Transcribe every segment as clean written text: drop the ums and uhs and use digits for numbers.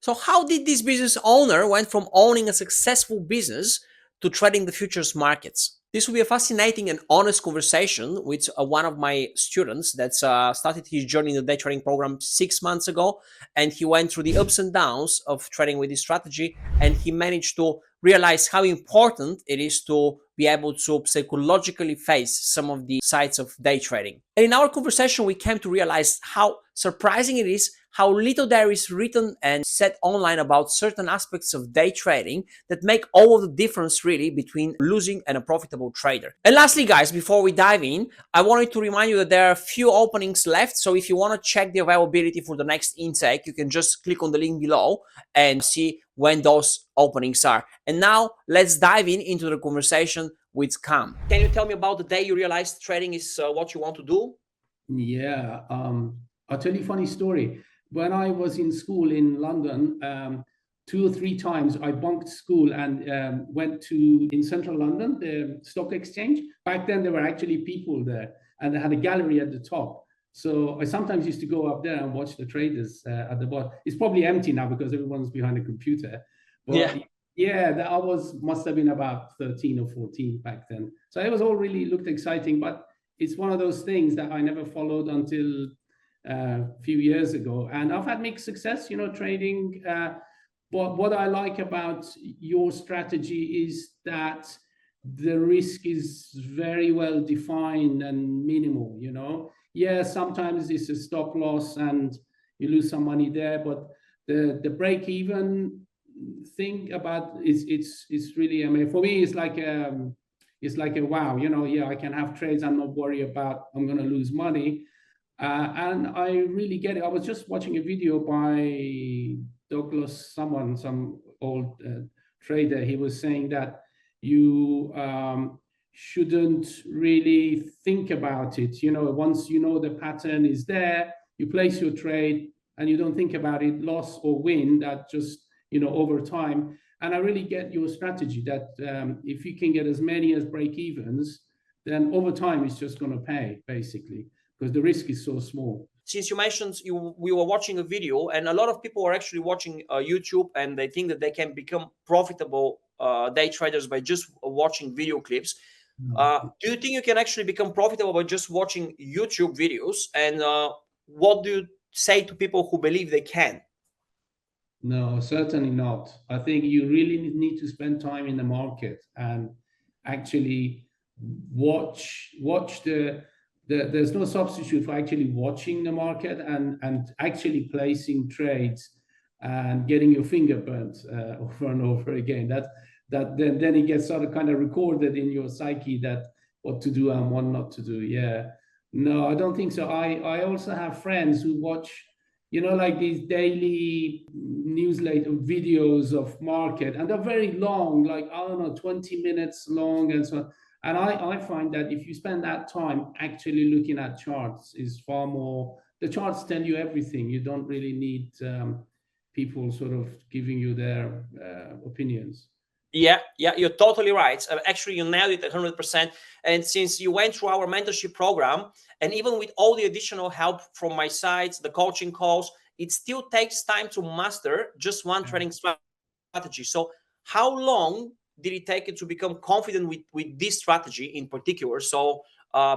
So how did this business owner went from owning a successful business to trading the futures markets? This will be a fascinating and honest conversation with one of my students that's started his journey in the day trading program 6 months ago, and he went through the ups and downs of trading with this strategy, and he managed to realize how important it is to be able to psychologically face some of the sides of day trading. And in our conversation, we came to realize how surprising it is how little there is written and said online about certain aspects of day trading that make all of the difference really between losing and a profitable trader. And lastly, guys, before we dive in, I wanted to remind you that there are a few openings left. So if you want to check the availability for the next intake, you can just click on the link below and see when those openings are. And now let's dive into the conversation with Cam. Can you tell me about the day you realized trading is what you want to do? Yeah, I'll tell you a funny story. When I was in school in London, 2 or 3 times I bunked school and went to, in central London, the stock exchange. Back then there were actually people there and they had a gallery at the top. So I sometimes used to go up there and watch the traders at the bottom. It's probably empty now because everyone's behind a computer. But yeah, must have been about 13 or 14 back then. So it was all really looked exciting, but it's one of those things that I never followed until a few years ago. And I've had mixed success, trading. But what I like about your strategy is that the risk is very well defined and minimal, Yeah, sometimes it's a stop loss and you lose some money there, but the break even thing about it's really, I mean, for me it's like a wow, yeah, I can have trades. I'm not worried about I'm going to lose money. And I really get it. I was just watching a video by Douglas, some old trader. He was saying that you shouldn't really think about it. Once you know the pattern is there, you place your trade and you don't think about it, loss or win, that just, over time. And I really get your strategy that if you can get as many as break evens, then over time it's just going to pay, basically, because the risk is so small. Since you mentioned we were watching a video, and a lot of people are actually watching YouTube, and they think that they can become profitable day traders by just watching video clips. Do you think you can actually become profitable by just watching YouTube videos? And what do you say to people who believe they can? No, certainly not. I think you really need to spend time in the market and actually watch there's no substitute for actually watching the market and actually placing trades and getting your finger burnt over and over again. Then it gets sort of kind of recorded in your psyche that what to do and what not to do. Yeah. No, I don't think so. I also have friends who watch, like these daily newsletter videos of market, and they're very long, like, I don't know, 20 minutes long and so on. And I find that if you spend that time actually looking at charts is far more, the charts tell you everything. You don't really need people sort of giving you their opinions. Yeah, you're totally right. Actually, you nailed it 100%. And since you went through our mentorship program, and even with all the additional help from my side, the coaching calls, it still takes time to master just one trading strategy. So how long did it take you to become confident with this strategy in particular? So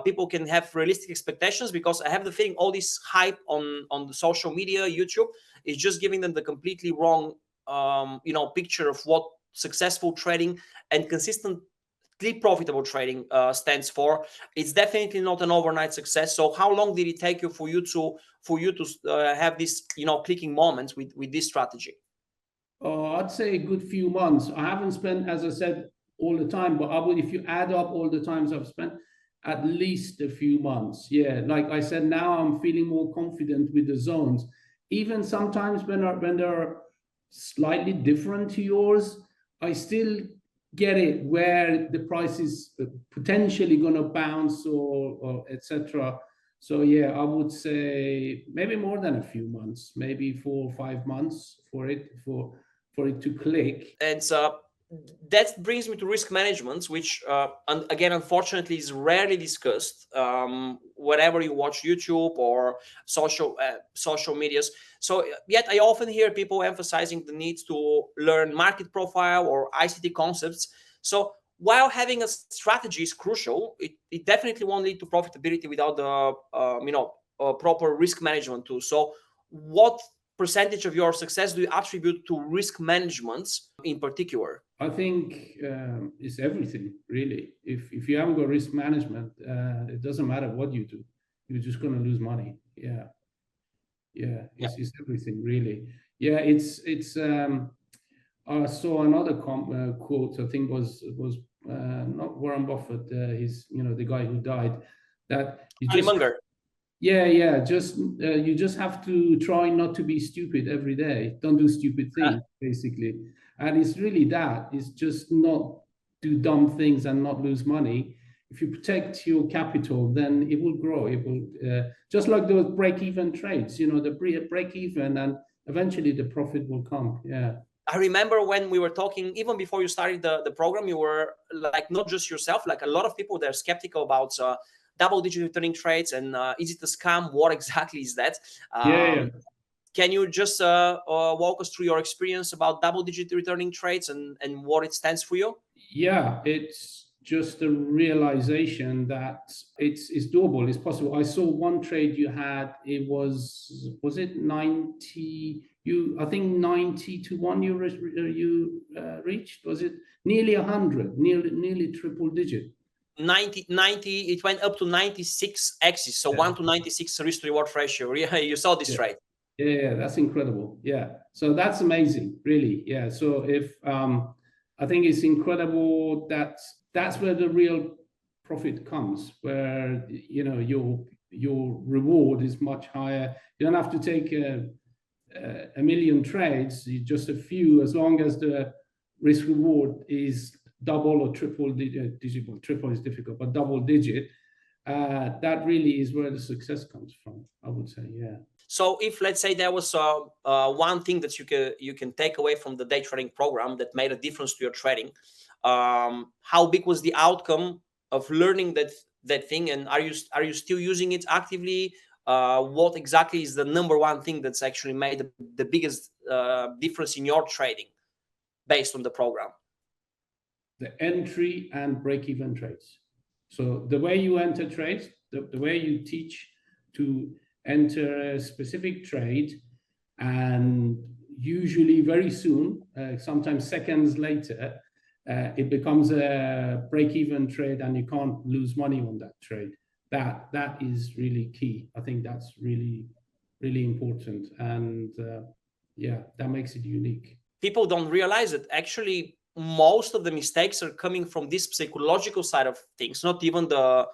people can have realistic expectations, because I have the feeling all this hype on the social media, YouTube, is just giving them the completely wrong picture of what successful trading and consistently profitable trading stands for. It's definitely not an overnight success. So how long did it take you for you to have this clicking moments with this strategy? I'd say a good few months. I haven't spent, as I said, all the time, but I would, if you add up all the times I've spent, at least a few months. Yeah, like I said, now I'm feeling more confident with the zones. Even sometimes when they're slightly different to yours, I still get it where the price is potentially going to bounce or etc. So yeah, I would say maybe more than a few months, maybe 4 or 5 months for it to click. And that brings me to risk management, which and again, unfortunately, is rarely discussed whenever you watch YouTube or social medias. So yet I often hear people emphasizing the need to learn market profile or ICT concepts. So while having a strategy is crucial, it definitely won't lead to profitability without the proper risk management too. So what percentage of your success do you attribute to risk management in particular? I think it's everything, really. If you haven't got risk management, it doesn't matter what you do. You're just going to lose money. Yeah, yeah, it's everything, really. Yeah, it's. I saw another quote. I think was not Warren Buffett. He's the guy who died. That you Charlie just Munger. yeah. Just you just have to try not to be stupid every day. Don't do stupid things, basically. And it's really that. It's just not do dumb things and not lose money. If you protect your capital, then it will grow. It will just like those break-even trades. The break-even, and eventually the profit will come. Yeah. I remember when we were talking, even before you started the program, you were like, not just yourself, like a lot of people, they're skeptical about double-digit returning trades and is it a scam? What exactly is that? Yeah. Can you just walk us through your experience about double-digit returning trades and what it stands for you? Yeah, it's just a realization that it's doable, it's possible. I saw one trade you had, it was it 90, I think 90 to 1 you reached, was it nearly 100, nearly triple digit? 90, it went up to 96 axis, so Yeah. 1 to 96 risk to reward ratio. Yeah, you saw this Yeah. trade. Yeah, that's incredible. Yeah, so that's amazing, really. Yeah, so if I think it's incredible that that's where the real profit comes, where your reward is much higher. You don't have to take a million trades, just a few, as long as the risk reward is double or triple digit. Well, triple is difficult, but double digit. That really is where the success comes from, I would say. Yeah. So if, let's say, there was one thing that you can take away from the day trading program that made a difference to your trading, how big was the outcome of learning that thing, and are you still using it actively? What exactly is the number one thing that's actually made the biggest difference in your trading based on the program? The entry and break-even trades. So the way you enter trades, the way you teach to enter a specific trade, and usually very soon, sometimes seconds later, it becomes a break-even trade, and you can't lose money on that trade. That is really key. I think that's really, really important, and yeah, that makes it unique. People don't realize that actually most of the mistakes are coming from this psychological side of things, not even the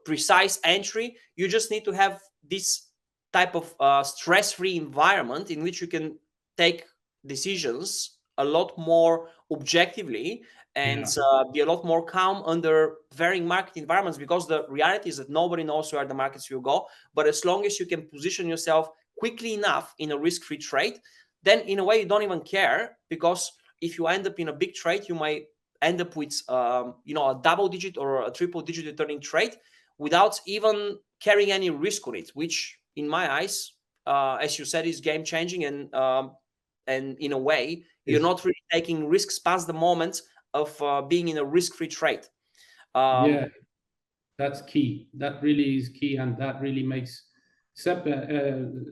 precise entry. You just need to have this type of stress-free environment in which you can take decisions a lot more objectively and be a lot more calm under varying market environments, because the reality is that nobody knows where the markets will go. But as long as you can position yourself quickly enough in a risk-free trade, then in a way you don't even care, because if you end up in a big trade, you might end up with a double digit or a triple digit returning trade without even carrying any risk on it, which in my eyes, as you said, is game changing. And in a way, you're not really taking risks past the moment of being in a risk-free trade. Yeah, that's key. That really is key, and that really makes separates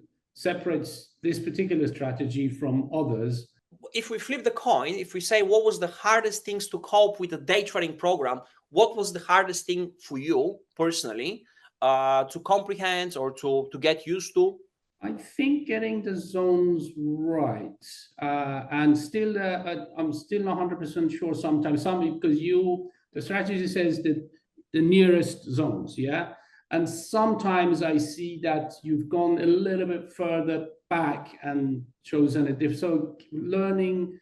this particular strategy from others. If we flip the coin, if we say what was the hardest things to cope with the day trading program, what was the hardest thing for you personally to comprehend or to get used to? I think getting the zones right, and still, I'm still not 100% sure. Sometimes, because the strategy says that the nearest zones, yeah, and sometimes I see that you've gone a little bit further back and chosen a different. So learning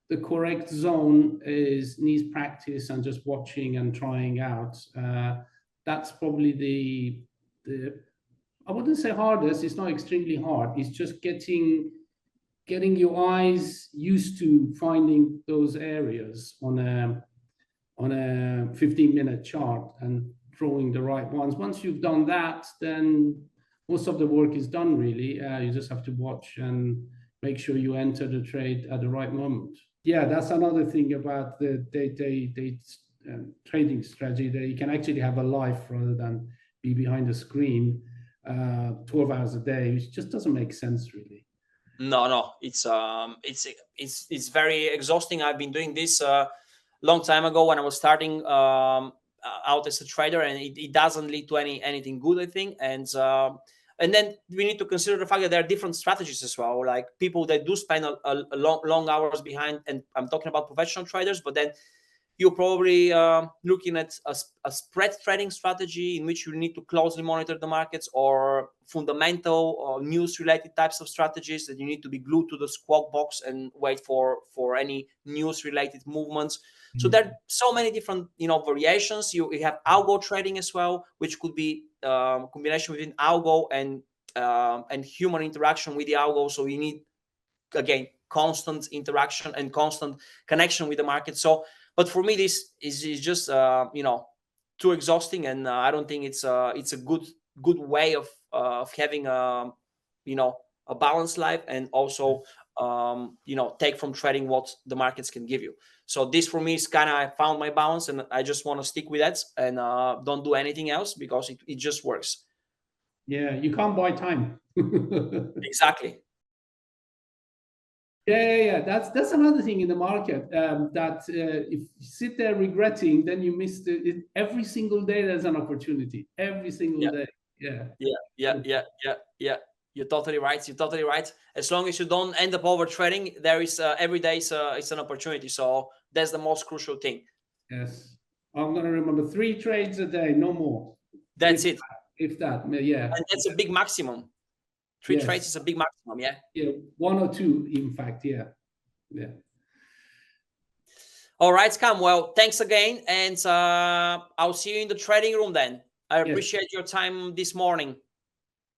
the correct zone needs practice and just watching and trying out. That's probably the I wouldn't say hardest. It's not extremely hard. It's just getting getting your eyes used to finding those areas on a 15-minute chart and drawing the right ones. Once you've done that, then most of the work is done, really. You just have to watch and make sure you enter the trade at the right moment. Yeah, that's another thing about the day trading strategy, that you can actually have a life rather than be behind a screen 12 hours a day, which just doesn't make sense, really. No, it's very exhausting. I've been doing this long time ago when I was starting out as a trader, and it doesn't lead to anything good, I think. And then we need to consider the fact that there are different strategies as well. Like people that do spend a long hours behind, and I'm talking about professional traders, but then you're probably looking at a spread trading strategy in which you need to closely monitor the markets, or fundamental or news related types of strategies that you need to be glued to the squawk box and wait for any news related movements. So there are so many different variations. You have algo trading as well, which could be combination between algo and human interaction with the algo. So you need, again, constant interaction and constant connection with the market. So but for me, this is just too exhausting, and I don't think it's a good way of having a balanced life, and also take from trading what the markets can give you. So this for me is kind of, I found my balance, and I just want to stick with that and don't do anything else, because it just works. Yeah, you can't buy time. Exactly. Yeah. That's another thing in the market, that if you sit there regretting, then you miss it. Every single day there's an opportunity. Every single day. Yeah. You're totally right. As long as you don't end up over trading, there is every day it's an opportunity. So that's the most crucial thing. Yes, I'm gonna remember 3 trades a day, no more. That's it. If that, yeah. And that's a big maximum. 3 trades is a big maximum. Yeah, 1 or 2, in fact. Yeah. All right, Cam. Well, thanks again, and I'll see you in the trading room then. I appreciate your time this morning.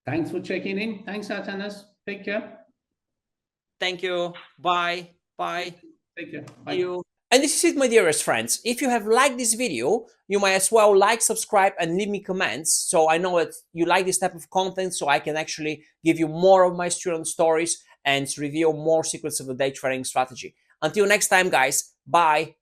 Thanks for checking in. Thanks, Atanas. Take care. Thank you. Bye. Take care. Bye. See you. And this is it, my dearest friends. If you have liked this video, you might as well like, subscribe, and leave me comments, so I know that you like this type of content, so I can actually give you more of my student stories and reveal more secrets of the day trading strategy. Until next time, guys. Bye.